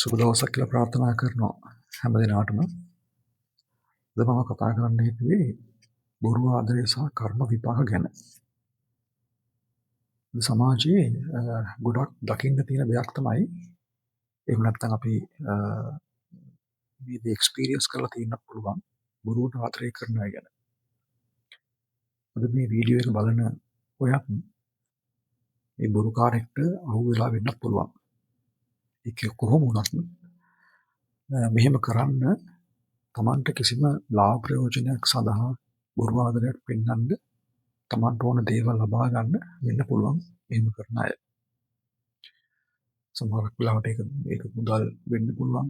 සුබ දවසක් කියලා ප්‍රාර්ථනා කරනවා හැම දිනාටම. අද මම කතා කරන්න හිතුවේ බොරු ආදරය සහ කර්ම විපාක ගැන. සමාජයේ ගොඩක් දකින්න තියෙන දෙයක් තමයි, එහෙම නැත්නම් අපි මේ එක්ස්පීරියන්ස් කරලා තියෙන්න පුළුවන් බොරුවට ආදරය කරන අය ගැන. අද මේ වීඩියෝ එක බලන ඔයත් මේ බොරුකාරයෙක්ට අහු වෙලා වෙන්නත් පුළුවන්. ඒක කොහොම වුණත් මෙහෙම කරන්න තමන්ට කිසිම ලාභ ප්‍රයෝජනයක් සඳහා බොරු ආදරයක් පෙන්වන්න තමන්ට ඕන දේවල් ලබා ගන්න වෙන්න පුළුවන් එහෙම කරන අය. සමහරක් වෙලාවට ඒක මුදල් වෙන්න පුළුවන්.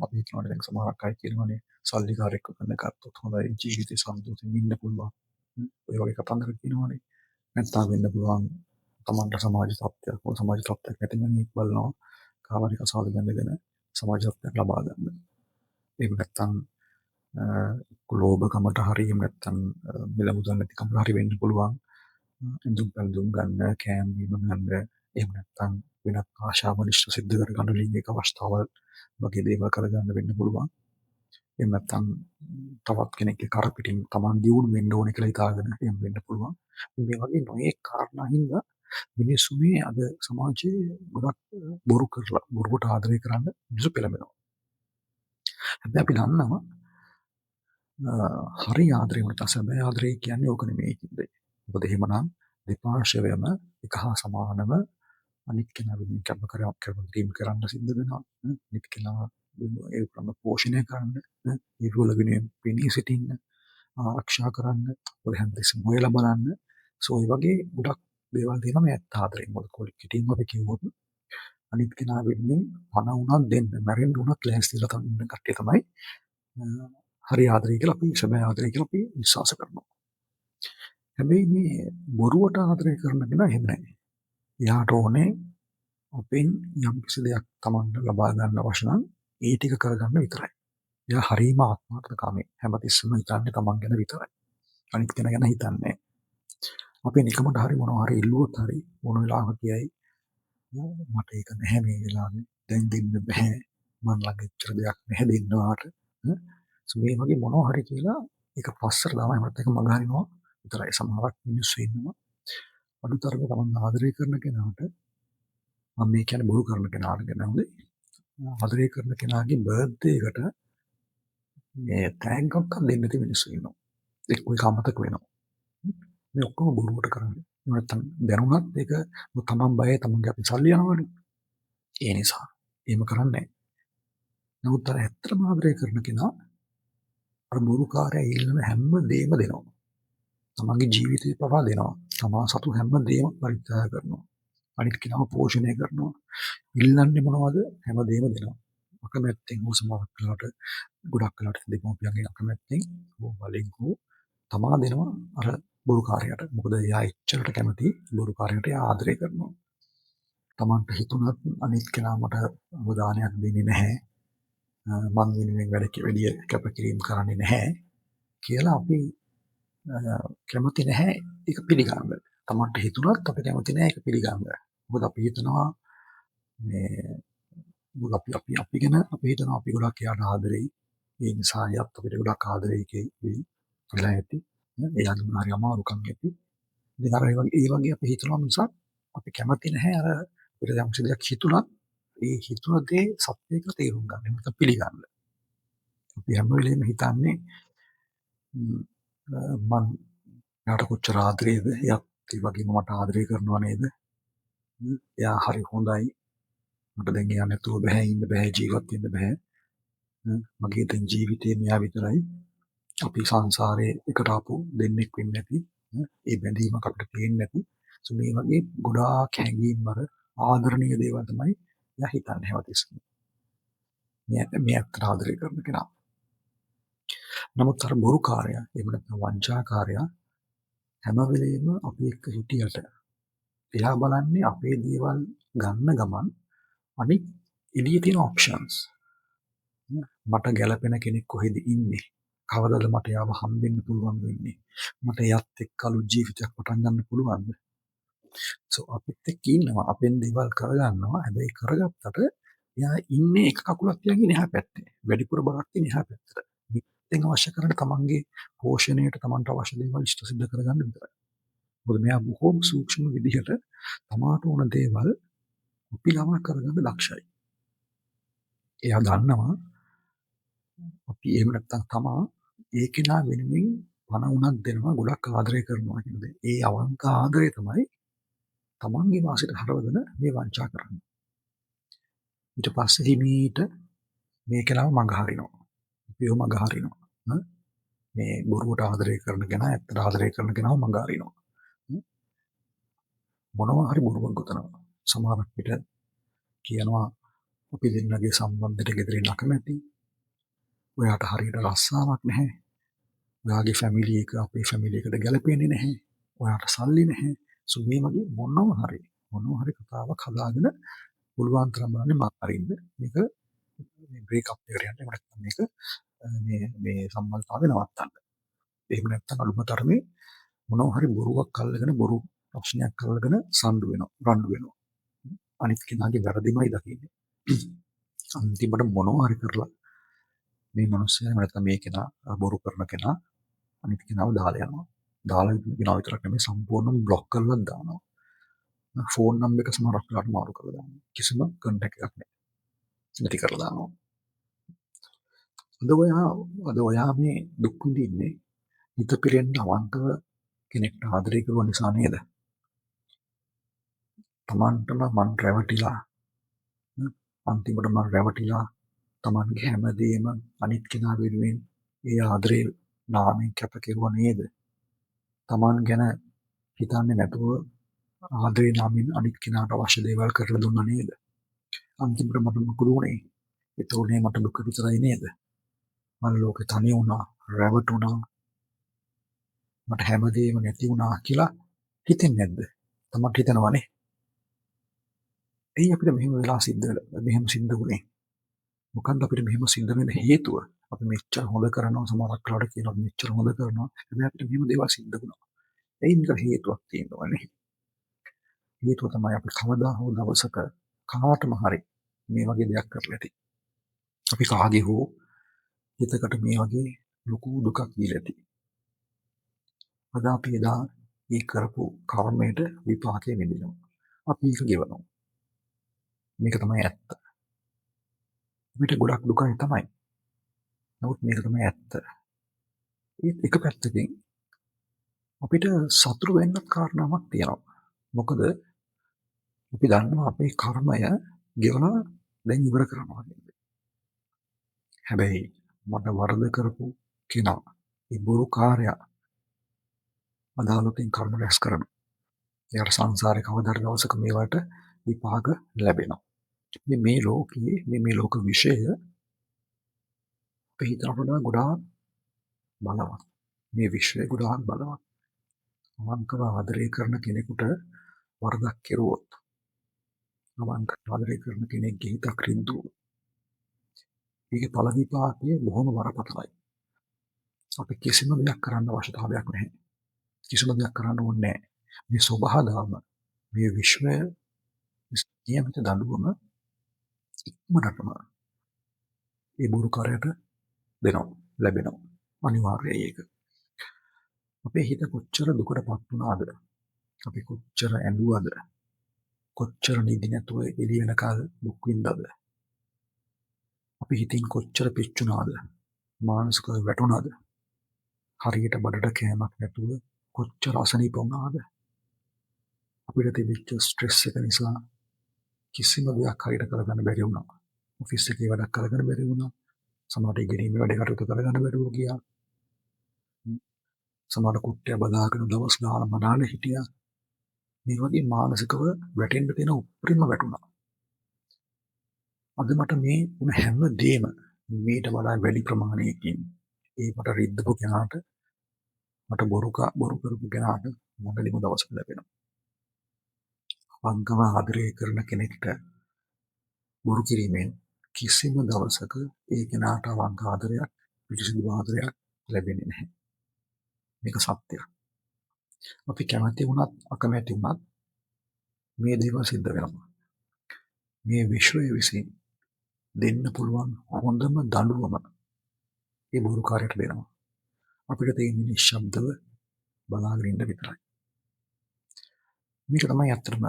අපි හිතනවා දැන් සමහරක් අය කියනවානේ සල්ලිකාරයෙක්ව කරන ගත්තොත් හොඳයි, ජීවිතේ සතුටින් ඉන්න පුළුවන්. ඔය වගේ කතන්දර කියනවානේ. නැත්නම් වෙන්න පුළුවන් තමන්ට සමාජ තත්ත්වයක් නැති මිනිහෙක් බලනවා කාමරික සාධ බැඳගෙන සමාජ තත්ත්වයක් ලබා ගන්න. එහෙම නැත්නම් ලෝභකමට හරි, එහෙම නැත්නම් මිල මුදල් නැතිකමට හරි වෙන්න පුළුවන්. ඉදුම් පැළඳුම් ගන්න, කෑම බීම ගන්න, එහෙම නැත්නම් වෙනත් ආශාවනිෂ්ඨ සිද්ධ කරගන්න ලිංගික අවස්ථාවල් වගේ දේවල් කරගන්න වෙන්න පුළුවන්. එහෙම නැත්නම් තවත් කෙනෙක්ගේ කර පිටින් Taman දියුණු වෙන්න ඕනේ කියලා හිතාගෙන එහෙම වෙන්න පුළුවන්. මේ වගේ නොයෙක් කාරණා හින්දා මිනිස්සු මේ අද සමාජයේ ගොඩක් බොරුවට ආදරය කරන්න මිනිස්සු පෙළඹෙනවා. හැබැයි අපි දන්නවා හරි ආදරය වුණත් අසබෑ ආදරය කියන්නේ ඕක නෙමෙයි කියන්නේ. මොකද එහෙමනම් දෙපාර්ශ්වයම එක හා සමානව අනිත් කෙනා වෙනුවෙන් කැප කරන්න සිද්ධ වෙනවා. අනිත් කෙනා ඒ ප්‍රම පෝෂණය කරන්න, ඒගොල්ල වෙනුවෙන් පෙනී සිටින්න, ආරක්ෂා කරන්න, ඔය හැමතිස්සෙම හොයලා බලන්න. ඒ වගේ ගොඩක් දේවල් තියෙනවා මේ ඇත්ත ආදරේ. මොකද කොලිටින් අපි කිව්වොත් අනිත් කෙනා වෙනුවෙන් පණ උනත් දෙන්න, මැරෙන්න උනත් ලෑස්තිලා තමයි කට්ටිය තමයි හරි ආදරය කියලා අපි සැබෑ ආදරය කියලා අපි විශ්වාස කරනවා. හැබැයි මේ බොරුවට ආදරය කරන කෙනා එහෙම නැහැ. එයාට ඕනේ අපෙන් යම් කිසි දෙයක් Tamanට ලබා ගන්න අවශ්‍ය නම් ඒ ටික කරගන්න විතරයි. එයා හරීම ආත්මාර්ථකාමී. හැමතිස්සෙම හිතන්නේ Taman ගැන විතරයි. අනිත් කෙනා ගැන හිතන්නේ නැහැ. අපි නිකමට හරි මොනවා හරි ඉල්ලුවොත් හරි මොන වෙලාවක කියයි මට ඒක නැහැ මේ වෙලාවේ. දැන් දෙන්න බෑ. මන් ළඟ ඉච්චර දෙයක් නැහැ දෙන්න වාට. මේ වගේ මොනවා හරි කියලා ඒක පස්සට දාම හැමත් එක මග හරිනවා විතරයි. සමහරක් මිනිස්සු ඉන්නවා අඩුතරමේ Taman ආදරය කරන කෙනාට, මම මේ කියන්නේ බොරු කරන කෙනාට ගැන හොඳේ, ආදරය කරන කෙනාගේ බර්ත්ඩේ එකට මේ තෑග්ගක්වත් දෙන්න නැති මිනිස්සු ඉන්නවා. ඒක අමතක වෙනවා. මේ ඔක්කොම බොරුවට කරන්නේ. නැත්තම් දැනුණත් ඒක තමන් බයයි, තමන්ගේ අපි සල්ලි යනවනේ. ඒ නිසා එහෙම කරන්නේ නැහැ. නමුත් අර ඇත්තටම ආදරය කරන කෙනා අර බොරුකාරයා ඉල්ලන හැම දෙයක්ම දෙනවා. තමන්ගේ ජීවිතේ පවා දෙනවා. තමා සතු හැම දෙයක්ම පරිත්‍යාග කරනවා. අනිත් කෙනාව පෝෂණය කරනවා. ඉල්ලන්නේ මොනවද? හැම දෙයක්ම දෙනවා. අකමැත්තෙන් හෝ සමහරක් වෙලාවට ගොඩක් වෙලාවට දෙමෝපියන්ගේ අකමැත්තෙන් හෝ බලෙන් හෝ තමා දෙනවා අර බොරුකාරයාට. මොකද එයා එච්චරට කැමති බොරුකාරයාට ආදරය කරනවා. තමන්ට හිතුණත් අනිත් කෙනා මට අවධානයක් දෙන්නේ නැහැ, මං වෙනුවෙන් වැඩි කැපකිරීම කරන්නේ නැහැ කියලා අපි කැමති නැහැ ඒක පිළිගන්න. තමන්ට හිතුණත් අපි කැමති නැහැ ඒක පිළිගන්න. මොකද අපි හිතනවා මේ අපි ගැන අපි හිතනවා අපි ගොඩක් එයාට ආදරෙයි. ඒ නිසා එයාත් අපිට ගොඩක් ආදරෙයි කියලා ඇති. එයාගේ මොනාරි අමාරුකම් ඇති. ඉතින් අර ඒ වගේ අපි හිතනවා නිසා අපි කැමති නැහැ අර අපිට යම් දෙයක් හිතුණත් ඒ හිතුන දේ සත්‍ය කියලා තේරුම් ගන්න. එහෙම නැත්නම් පිළිගන්න. අපි හැම වෙලේම හිතන්නේ මං එයාට කොච්චර ආදරේද, එයාත් ඒ වගේම මට ආදරය කරනවා නේද? එයා හරි හොඳයි. මට දැන් එයා නැතුව බෑ ඉන්න බෑ, ජීවත් වෙන්න බෑ. මගේ දැන් ජීවිතේ මෙයා විතරයි. අපි සංසාරේ එකට ආපු දෙන්නෙක් වෙන්නේ නැති. ඒ බැඳීමක් අපිට පේන්නේ නැති. මේ වගේ ගොඩාක් හැඟීම් වල ආදරණීය දේවල් තමයි එයා හිතන්නේ හැමතිස්සෙම. මේ ඇත්තට ආදරය කරන කෙනා. නමුත් අර බොරුකාරයා, එහෙම නැත්නම් වංචාකාරයා හැම වෙලෙම අපි එක්ක හිටියට එයා බලන්නේ අපේ දේවල් ගන්න ගමන් අනිත් එළියේ තියෙන ඔප්ෂන්ස්. මට ගැළපෙන කෙනෙක් කොහෙද ඉන්නේ? කවදාද මට යාව හම්බෙන්න පුළුවන් වෙන්නේ? මට එයත් එක්ක අලුත් ජීවිතයක් පටන් ගන්න පුළුවන්ද? අපිත් එක්ක ඉන්නවා, අපෙන් දේවල් කරගන්නවා. හැබැයි කරගත්තට එයා ඉන්නේ එක කකුලක් තියගෙන එහා පැත්තේ. වැඩිපුර බරක් තියෙන එහා පැත්තට. මෙතෙන් අවශ්‍ය කරන්නේ තමන්ගේ පෝෂණයට තමන්ට අවශ්‍ය දේවල් ඉෂ්ට සිද්ධ කරගන්න විතරයි. මොකද මෙයා බොහෝම සූක්ෂම විදිහට තමාට ඕන දේවල් උපිලවා කරගන්න දක්ෂයි. එයා දන්නවා අපි එහෙම නැත්තම් තමා ඒ කෙනා වෙනුවෙන් පණ උනක් දෙනවා ගොඩක් ආදරය කරනවා කියන දේ. ඒ අවංක ආදරය තමයි තමන්ගේ වාසියට හරවගෙන මේ වංචා කරන්නේ. ඊට පස්සේ හිමීට මේ කෙනාව මඟ හරිනවා. අපිව මඟ හරිනවා. මේ බොරුවට ආදරය කරන කෙනා ඇත්තට ආදරය කරන කෙනාව මඟ හරිනවා. මොනවා හරි බොරුවක් ගොතනවා. සමහරක් විට කියනවා අපි දෙන්නගේ සම්බන්ධයට ගෙදරින් අකමැති. ඔයාට හරියට රස්සාවක් නැහැ. ඔයාගේ ෆැමිලි එක අපේ ෆැමිලි එකට ගැලපෙන්නේ නැහැ. ඔයාට සල්ලි නැහැ. මේ වගේ මොනවා හරි කතාවක් හදාගෙන පුළුවන් තරම් බලන්නේ මක් අරින්න මේක මේ බ්‍රේක් අප් එකට යන්න නැත්නම් මේක මේ සම්බන්ධතාවය නවත්තන්න. එහෙම නැත්නම් අලුම තරමේ මොනවා හරි බොරුවක් අල්ලගෙන බොරු ප්‍රශ්නයක් අල්ලගෙන රණ්ඩු වෙනවා. අනිත් කෙනාගේ වැරදිමයි දකින්නේ. අන්තිමට මොනවා හරි කරලා මේ මිනිස්සයා නැත්නම් මේ කෙනා බොරු කරන කෙනා අනිත් කෙනාව දාලා යනවා. දාලා යනවා විතරක් නෙමෙයි සම්පූර්ණයෙන් බ්ලොක් කරලා දානවා. ෆෝන් නම්බර් එක සමහරක් වෙලාවට මාරු කරලා දානවා. කිසිම කන්ටැක්ට් එකක් නැහැ. නැති කරලා දානවා. අද ඔයා මේ දුක් විඳින්නේ හිත පිරෙන්න අවංකව කෙනෙක්ට ආදරය කරුවා නිසා නේද? තමන්ටම මං රැවටිලා අන්තිමට මං රැවටිලා තමන්ගේ හැමදේම අනිත් කෙනා වෙනුවෙන් ඒ ආදරේ නාමයෙන් කැප කෙරුවා නේද? තමන් ගැන හිතන්නේ නැතුව ආදරේ නාමයෙන් අනිත් කෙනාට අවශ්‍ය දේවල් කරලා දුන්නා නේද? අන්තිමට මට මොකද වුනේ? ඒතෝනේ මට දුක විතරයි නේද? මම ලෝකේ තනි වුණා, රැවටුණා. මට හැමදේම නැති වුණා කියලා හිතෙන්නේ නැද්ද? තමන්ට හිතනවනේ. ඇයි අපිට මෙහෙම සිද්ධ වුනේ? මොකක්ද අපිට මෙහෙම සිද්ධ වෙන්න හේතුව? අපි මෙච්චර හොඳ කරනවා සමහරක් වෙලාවට කියනවා මෙච්චර හොඳ කරනවා. හැබැයි අපිට මෙහෙම දේවල් සිද්ධ වුණා. එයින් මේක හේතුවක් තියෙනවානේ. හේතුව තමයි අපි කවදා හෝ දවසක කාටම හරි මේ වගේ දෙයක් කරලා ඇති. අපි කාගේ හෝ හිතකට මේ වගේ ලොකු දුකක් දීලා ඇති. අද අපි එදා මේ කරපු කර්මයට විපාකේ විඳිනවා. අපි ඒක ගෙවනවා. මේක තමයි ඇත්ත. අපිට ගොඩක් දුකයි තමයි. නමුත් මේක තමයි ඇත්ත. ඒත් එක පැත්තකින් අපිට සතුරු වෙන්නත් කාරණාවක් තියෙනවා. මොකද අපි දන්නවා අපේ කර්මය ගෙවලා දැන් ඉවර කරනවා කියන්නේ. හැබැයි මට වරද කරපු කෙනා, ඒ බොරුකාරයා අදාළකින් කර්ම රැස් කරනවා. එයාට සංසාරේ කවදාද දවසක මේවට විපාක ලැබෙනවා. මේ ලෝකයේ මේ ලෝක විශ්ය අපේ හිතට වඩා ගොඩාක් බලවත්. මේ විශ්වය ගොඩාක් බලවත්. අවංකව ආදරය කරන කෙනෙකුට වරදක් කෙරුවොත් අවංකව ආදරය කරන කෙනෙක්ගේ හිතක් රිද්දුවොත් ඒකේ ඵල විපාකය බොහොම බරපතලයි. අපි කිසිම දෙයක් කරන්න අවශ්‍යතාවයක් නැහැ. කිසිම දෙයක් කරන්න ඕනේ නැහැ. මේ ස්වභාවම මේ විශ්වය නියමිත දඬුවම ඉක්මනටම ඒ බොරුකාරයට ලැබෙනවා. අනිවාර්යයි ඒක. අපේ හිත කොච්චර දුකටපත් වුණාද? අපි කොච්චර ඇඬුවද? කොච්චර නිදි නැතුව එළිය වෙනකල් දුක් විඳද? අපි හිතින් කොච්චර පිච්චුණාද? මානසිකව වැටුණාද? හරියට බඩට කෑමක් නැතුව කොච්චර අසනීප වුණාද? අපිට තිබිච්ච ස්ට්‍රෙස් එක නිසා කිසිම දෙයක් හරියට කරගන්න බැරි වුණා. ඔෆිස් එකේ වැඩක් කරගන්න බැරි වුණා. සමහරට ඉගෙනීමේ වැඩ කටයුතු කරගන්න බැරුව ගියා. සමහර කුට්ටය බදාගෙන දවස් ගාන මනාලේ හිටියා. මේ වගේ මානසිකව වැටෙන්න තියෙන උපරිම වැටුණා. අද මට මේ උන හැම දෙම මීට වඩා වැඩි ප්‍රමාණයකින් ඒ මට රිද්දපු කෙනාට මට බොරු කරපු කෙනාට මොකදම දවසක ලැබෙනවා. අවංකව ආදරය කරන කෙනෙක්ට බොරු කිරීමෙන් කිසිම දවසක ඒ කෙනාට අවංක ආදරයක් පිළිසිදු ආදරයක් ලැබෙන්නේ නැහැ. මේක සත්‍යයක්. අපි කැමති වුණත් අකමැති වුණත් මේ දේවල් සිද්ධ වෙනවා. මේ විශ්වය විසින් දෙන්න පුළුවන් හොඳම දඬුවම ඒ බොරුකාරයට දෙනවා. අපිට තියෙන්නේ නිශ්ශබ්දව බලාගෙන ඉන්න විතරයි. මේක තමයි ඇත්තටම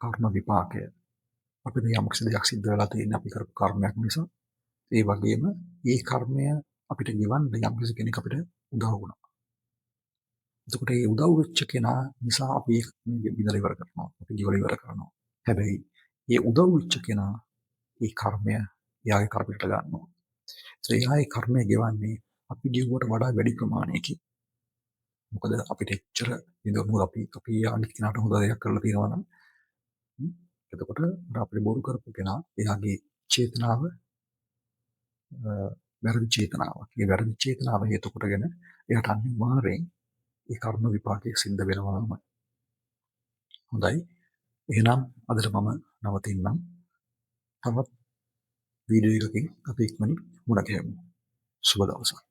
කර්ම විපාකය. අපිට යම්කිසි දෙයක් සිද්ධ වෙලා තියෙන්නේ අපි කරපු කර්මයක් නිසා. ඒ වගේම ඒ කර්මය අපිට ගෙවන්න යම්කිසි කෙනෙක් අපිට උදව් වුණා. එතකොට ඒ උදව් වෙච්ච කෙනා නිසා අපි ඒක බිඳලා ඉවර කරනවා. අපි ගෙවලා ඉවර කරනවා. හැබැයි ඒ උදව් වෙච්ච කෙනා ඒ කර්මය එයාගේ කරපිට ගන්නවා. ඒ එයාගේ කර්මය ගෙවන්නේ අපි ගෙවුවට වඩා වැඩි ප්‍රමාණයකින්. මොකද අපිට එච්චර මොකද අපි අනිත් කෙනාට හොඳ දෙයක් කරලා තියෙනවා නම් එතකොට අපිට බොරු කරපු කෙනා එයාගේ චේතනාව වැරදි චේතනාවක්. ඒ වැරදි චේතනාව හේතු කොටගෙන එයාට අනිවාර්යෙන් ඒ කර්ම විපාකයේ සිද්ධ වෙනවාමයි. හොඳයි. එහෙනම් අදට මම නවතින්නම්. තවත් වීඩියෝ එකකින් අපි ඉක්මනින් මුණ ගැහෙමු. සුබ දවසක්.